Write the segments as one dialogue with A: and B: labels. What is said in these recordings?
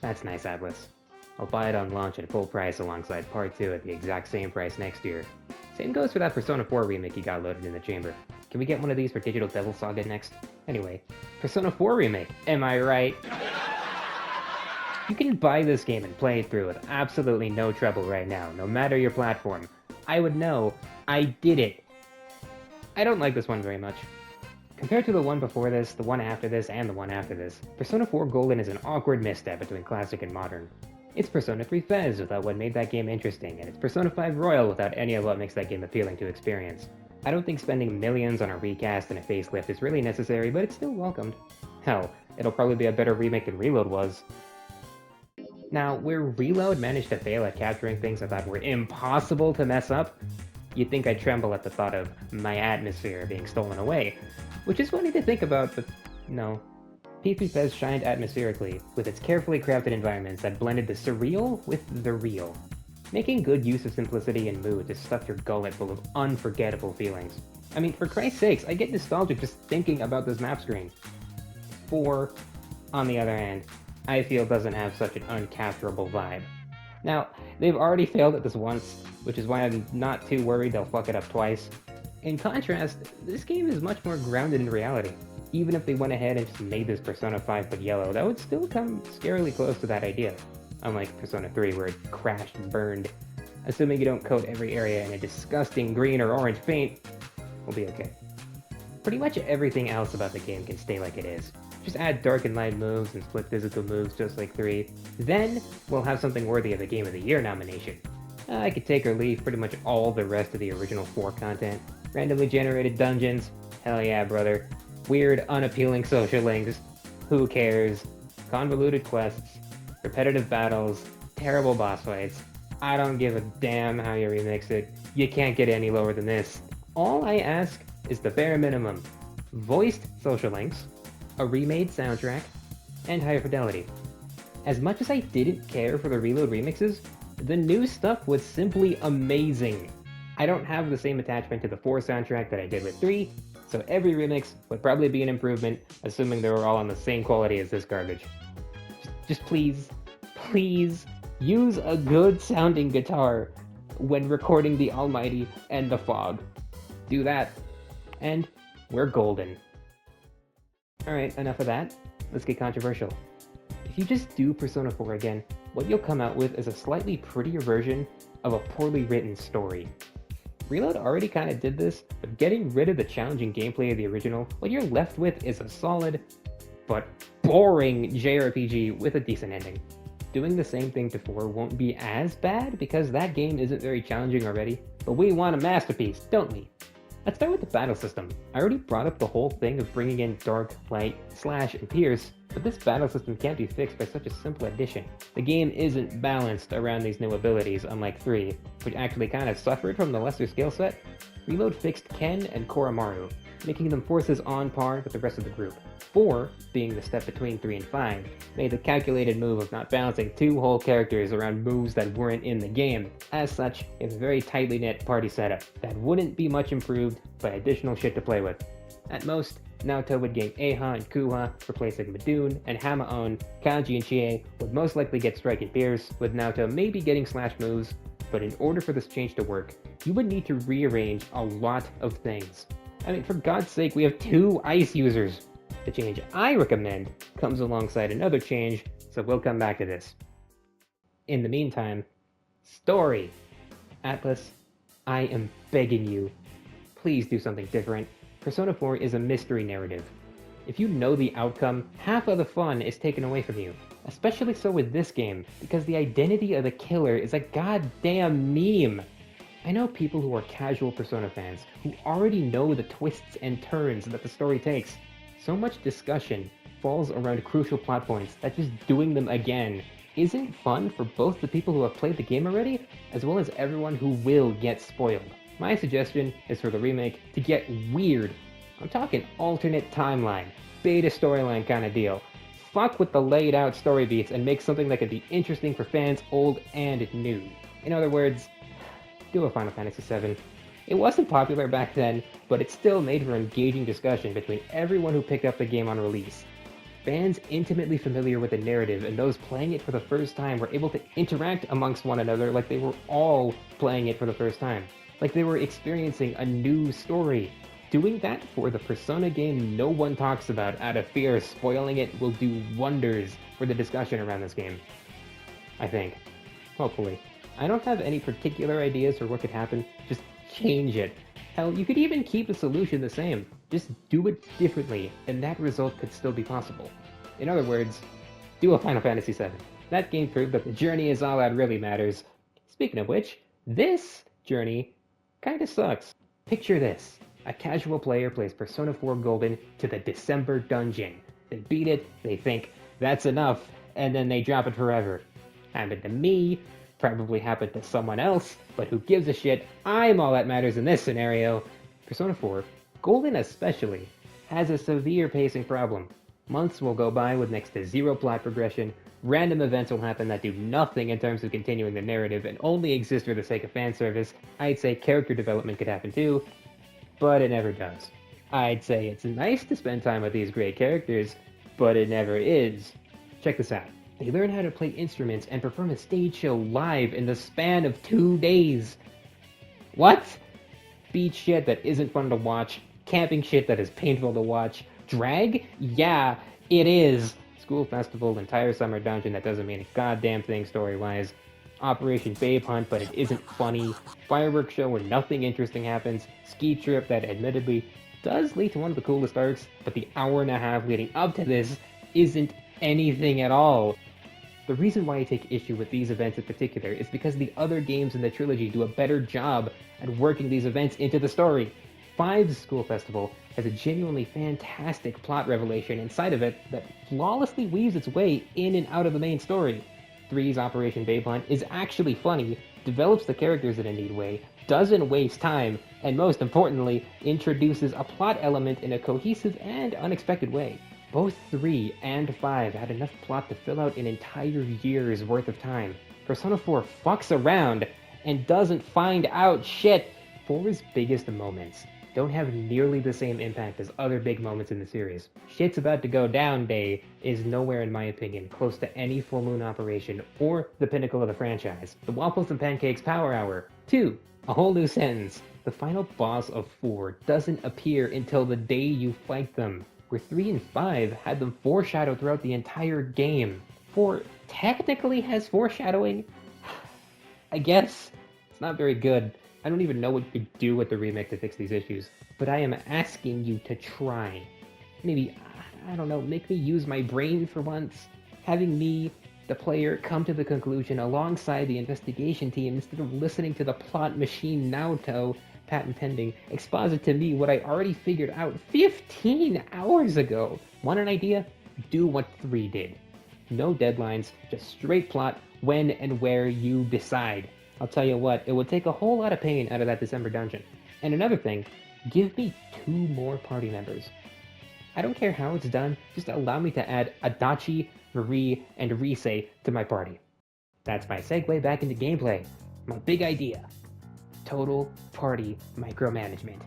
A: That's nice, Atlas. I'll buy it on launch at full price alongside Part 2 at the exact same price next year. Same goes for that Persona 4 remake you got loaded in the chamber. Can we get one of these for Digital Devil Saga next? Anyway, Persona 4 remake, am I right? You can buy this game and play it through with absolutely no trouble right now, no matter your platform. I would know. I did it. I don't like this one very much. Compared to the one before this, the one after this, and the one after this, Persona 4 Golden is an awkward misstep between classic and modern. It's Persona 3 Fez without what made that game interesting, and it's Persona 5 Royal without any of what makes that game appealing to experience. I don't think spending millions on a recast and a facelift is really necessary, but it's still welcomed. Hell, it'll probably be a better remake than Reload was. Now, where Reload managed to fail at capturing things I thought were impossible to mess up, you'd think I'd tremble at the thought of my atmosphere being stolen away, which is funny to think about, but no. P3 Fez shined atmospherically, with its carefully crafted environments that blended the surreal with the real. Making good use of simplicity and mood to stuff your gullet full of unforgettable feelings. I mean, for Christ's sakes, I get nostalgic just thinking about this map screen. 4, on the other hand, I feel doesn't have such an uncapturable vibe. Now, they've already failed at this once, which is why I'm not too worried they'll fuck it up twice. In contrast, this game is much more grounded in reality. Even if they went ahead and just made this Persona 5 but yellow, that would still come scarily close to that idea. Unlike Persona 3 where it crashed and burned. Assuming you don't coat every area in a disgusting green or orange paint, we'll be okay. Pretty much everything else about the game can stay like it is. Just add dark and light moves and split physical moves just like 3. Then, we'll have something worthy of a Game of the Year nomination. I could take or leave pretty much all the rest of the original 4 content. Randomly generated dungeons, hell yeah brother. Weird, unappealing social links, who cares. Convoluted quests, repetitive battles, terrible boss fights. I don't give a damn how you remix it. You can't get any lower than this. All I ask is the bare minimum. Voiced social links, a remade soundtrack, and higher fidelity. As much as I didn't care for the Reload remixes, the new stuff was simply amazing. I don't have the same attachment to the 4 soundtrack that I did with 3, so every remix would probably be an improvement, assuming they were all on the same quality as this garbage. Just please, please, use a good sounding guitar when recording the Almighty and the Fog. Do that, and we're golden. Alright, enough of that. Let's get controversial. If you just do Persona 4 again, what you'll come out with is a slightly prettier version of a poorly written story. Reload already kinda did this, but getting rid of the challenging gameplay of the original, what you're left with is a solid, but boring JRPG with a decent ending. Doing the same thing to 4 won't be as bad because that game isn't very challenging already, but we want a masterpiece, don't we? Let's start with the battle system. I already brought up the whole thing of bringing in Dark, Light, Slash, and Pierce, but this battle system can't be fixed by such a simple addition. The game isn't balanced around these new abilities, unlike 3, which actually kind of suffered from the lesser skill set. Reload fixed Ken and Koromaru, making them forces on par with the rest of the group. 4, being the step between 3 and 5, made the calculated move of not balancing 2 whole characters around moves that weren't in the game. As such, it's a very tightly knit party setup that wouldn't be much improved by additional shit to play with. At most, Naoto would gain Eiha and Kuha, replacing Madoon and Hamaon. Kanji and Chie would most likely get Strike and Pierce, with Naoto maybe getting Slash moves, but in order for this change to work, you would need to rearrange a lot of things. I mean, for God's sake, we have 2 ice users. The change I recommend comes alongside another change, so we'll come back to this. In the meantime, story. Atlas, I am begging you, please do something different. Persona 4 is a mystery narrative. If you know the outcome, half of the fun is taken away from you. Especially so with this game, because the identity of the killer is a goddamn meme. I know people who are casual Persona fans, who already know the twists and turns that the story takes. So much discussion falls around crucial plot points that just doing them again isn't fun for both the people who have played the game already, as well as everyone who will get spoiled. My suggestion is for the remake to get weird. I'm talking alternate timeline, beta storyline kind of deal. Fuck with the laid out story beats and make something that can be interesting for fans old and new. In other words, do a Final Fantasy VII. It wasn't popular back then, but it still made for engaging discussion between everyone who picked up the game on release. fans intimately familiar with the narrative and those playing it for the first time were able to interact amongst one another like they were all playing it for the first time. Like they were experiencing a new story. Doing that for the Persona game no one talks about out of fear of spoiling it will do wonders for the discussion around this game. I think. Hopefully. I don't have any particular ideas for what could happen, just change it. Hell, you could even keep the solution the same. Just do it differently, and that result could still be possible. In other words, do a Final Fantasy VII. That game proved that the journey is all that really matters. Speaking of which, this journey kinda sucks. Picture this. A casual player plays Persona 4 Golden to the December dungeon. They beat it, they think, that's enough, and then they drop it forever. Happened to me, probably happened to someone else, but who gives a shit? I'm all that matters in this scenario. Persona 4, Golden especially, has a severe pacing problem. Months will go by with next to zero plot progression, random events will happen that do nothing in terms of continuing the narrative and only exist for the sake of fan service. I'd say character development could happen too, but it never does. I'd say it's nice to spend time with these great characters, but it never is. Check this out. They learn how to play instruments and perform a stage show live in the span of 2 days. What? Beach shit that isn't fun to watch, camping shit that is painful to watch, drag? Yeah, it is. School festival, entire summer dungeon that doesn't mean a goddamn thing story-wise. Operation Babe Hunt, but it isn't funny. Fireworks show where nothing interesting happens. Ski trip that admittedly does lead to one of the coolest arcs, but the hour and a half leading up to this isn't anything at all. The reason why I take issue with these events in particular is because the other games in the trilogy do a better job at working these events into the story. 5's School Festival has a genuinely fantastic plot revelation inside of it that flawlessly weaves its way in and out of the main story. 3's Operation Babe Hunt is actually funny, develops the characters in a neat way, doesn't waste time, and most importantly, introduces a plot element in a cohesive and unexpected way. Both 3 and 5 had enough plot to fill out an entire year's worth of time. Persona 4 fucks around and doesn't find out shit. 4's biggest moments don't have nearly the same impact as other big moments in the series. Shit's About to Go Down Day is nowhere, in my opinion, close to any Full Moon Operation or the pinnacle of the franchise. The Waffles and Pancakes Power Hour. 2. A whole new sentence. The final boss of 4 doesn't appear until the day you fight them, where 3 and 5 had them foreshadowed throughout the entire game. 4 technically has foreshadowing? I guess. It's not very good. I don't even know what you could do with the remake to fix these issues, but I am asking you to try. Maybe, I don't know, make me use my brain for once. Having me, the player, come to the conclusion alongside the investigation team instead of listening to the plot machine Naoto, patent pending, exposit to me what I already figured out 15 hours ago. Want an idea? Do what 3 did. No deadlines, just straight plot, when and where you decide. I'll tell you what, it would take a whole lot of pain out of that December dungeon. And another thing, give me 2 more party members. I don't care how it's done, just allow me to add Adachi, Marie, and Rise to my party. That's my segue back into gameplay. My big idea. Total party micromanagement.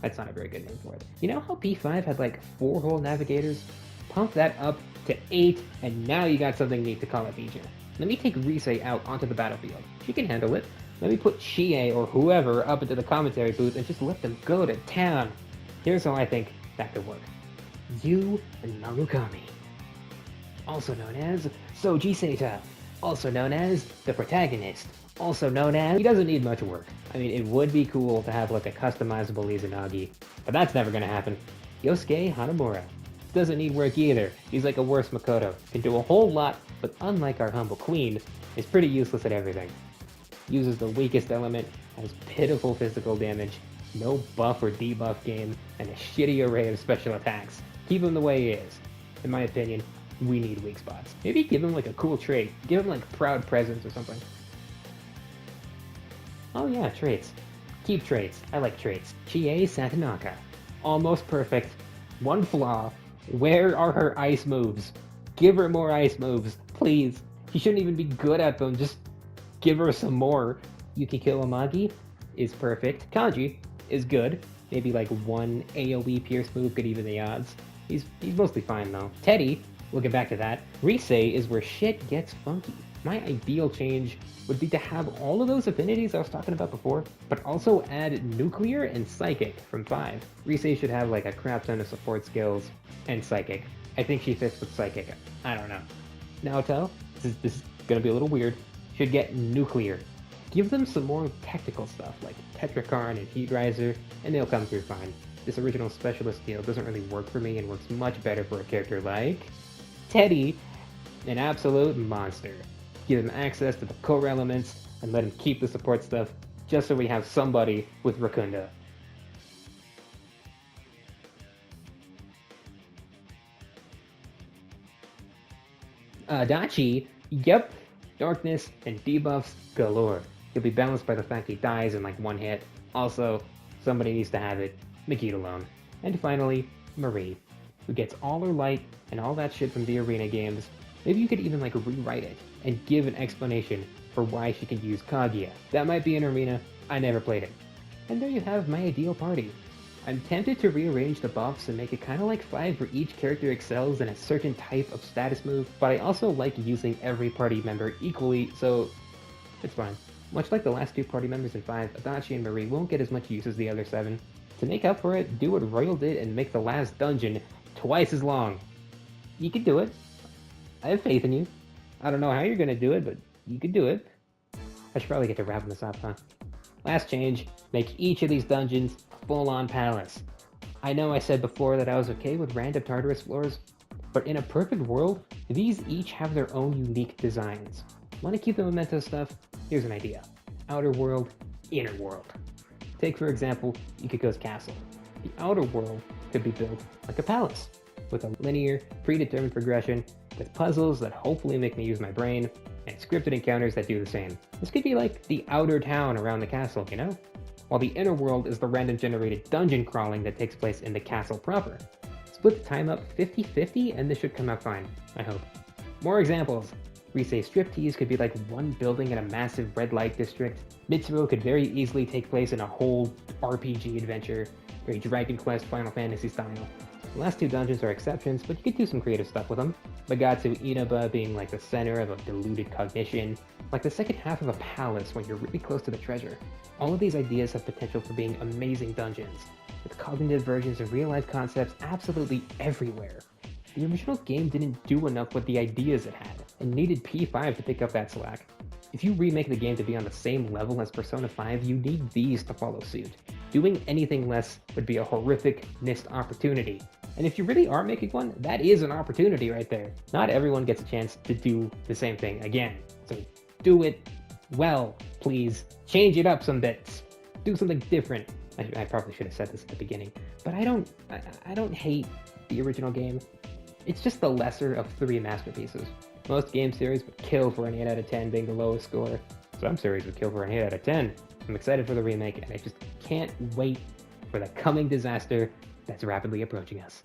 A: That's not a very good name for it. You know how P5 had like 4 whole navigators? Pump that up to 8, and now you got something neat to call a feature. Let me take Rise out onto the battlefield. She can handle it. Let me put Chie or whoever up into the commentary booth and just let them go to town. Here's how I think that could work. You and Narukami, also known as Soji Seita, also known as the protagonist, also known as... He doesn't need much work. I mean, it would be cool to have like a customizable Izanagi, but that's never gonna happen. Yosuke Hanamura doesn't need work either. He's like a worse Makoto. Can do a whole lot, but unlike our humble queen, is pretty useless at everything. Uses the weakest element, has pitiful physical damage, no buff or debuff game, and a shitty array of special attacks. Keep him the way he is. In my opinion, we need weak spots. Maybe give him like a cool trait. Give him like proud presence or something. Oh yeah, traits. Keep traits. I like traits. Chie Satanaka. Almost perfect. One flaw. Where are her ice moves? Give her more ice moves, please. She shouldn't even be good at them, just give her some more. Yuki Kiramagi is perfect. Kanji is good. Maybe like one AoE pierce move could even the odds. He's mostly fine though. Teddy, we'll get back to that. Rise is where shit gets funky. My ideal change would be to have all of those affinities I was talking about before, but also add Nuclear and Psychic from 5. Rise should have like a crap ton of support skills and Psychic. I think she fits with Psychic. I don't know. Naoto, this is gonna be a little weird, should get Nuclear. Give them some more technical stuff like Tetrakarn and Heat Riser, and they'll come through fine. This original specialist deal doesn't really work for me and works much better for a character like Teddy, an absolute monster. Give him access to the core elements and let him keep the support stuff just so we have somebody with Rakunda. Adachi, yep, darkness and debuffs galore. He'll be balanced by the fact he dies in like one hit. Also, somebody needs to have it. Make alone. And finally, Marie, who gets all her light and all that shit from the arena games. Maybe you could even like rewrite it and give an explanation for why she can use Kaguya. That might be an arena. I never played it. And there you have my ideal party. I'm tempted to rearrange the buffs and make it kind of like 5 where each character excels in a certain type of status move, but I also like using every party member equally, so it's fine. Much like the last 2 party members in 5, Adachi and Marie won't get as much use as the other 7. To make up for it, do what Royal did and make the last dungeon twice as long. You can do it. I have faith in you. I don't know how you're gonna do it, but you can do it. I should probably get to wrapping this up, huh? Last change, make each of these dungeons a full-on palace. I know I said before that I was okay with random Tartarus floors, but in a perfect world, these each have their own unique designs. Want to keep the memento stuff? Here's an idea. Outer world, inner world. Take for example, Yukiko's castle. The outer world could be built like a palace, with a linear, predetermined progression, with puzzles that hopefully make me use my brain, and scripted encounters that do the same. This could be like the outer town around the castle, you know? While the inner world is the random generated dungeon crawling that takes place in the castle proper. Split the time up 50-50 and this should come out fine, I hope. More examples. Rise Striptease could be like one building in a massive red light district. Mitsuru could very easily take place in a whole RPG adventure, very Dragon Quest Final Fantasy style. The last 2 dungeons are exceptions, but you could do some creative stuff with them. Bagatsu Inaba being like the center of a diluted cognition, like the second half of a palace when you're really close to the treasure. All of these ideas have potential for being amazing dungeons, with cognitive versions of real-life concepts absolutely everywhere. The original game didn't do enough with the ideas it had, and needed P5 to pick up that slack. If you remake the game to be on the same level as Persona 5, you need these to follow suit. Doing anything less would be a horrific missed opportunity. And if you really are making one, that is an opportunity right there. Not everyone gets a chance to do the same thing again. So do it well, please. Change it up some bits. Do something different. I probably should have said this at the beginning, but I don't hate the original game. It's just the lesser of 3 masterpieces. Most game series would kill for an 8 out of 10 being the lowest score. Some series would kill for an 8 out of 10. I'm excited for the remake, and I just can't wait for the coming disaster that's rapidly approaching us.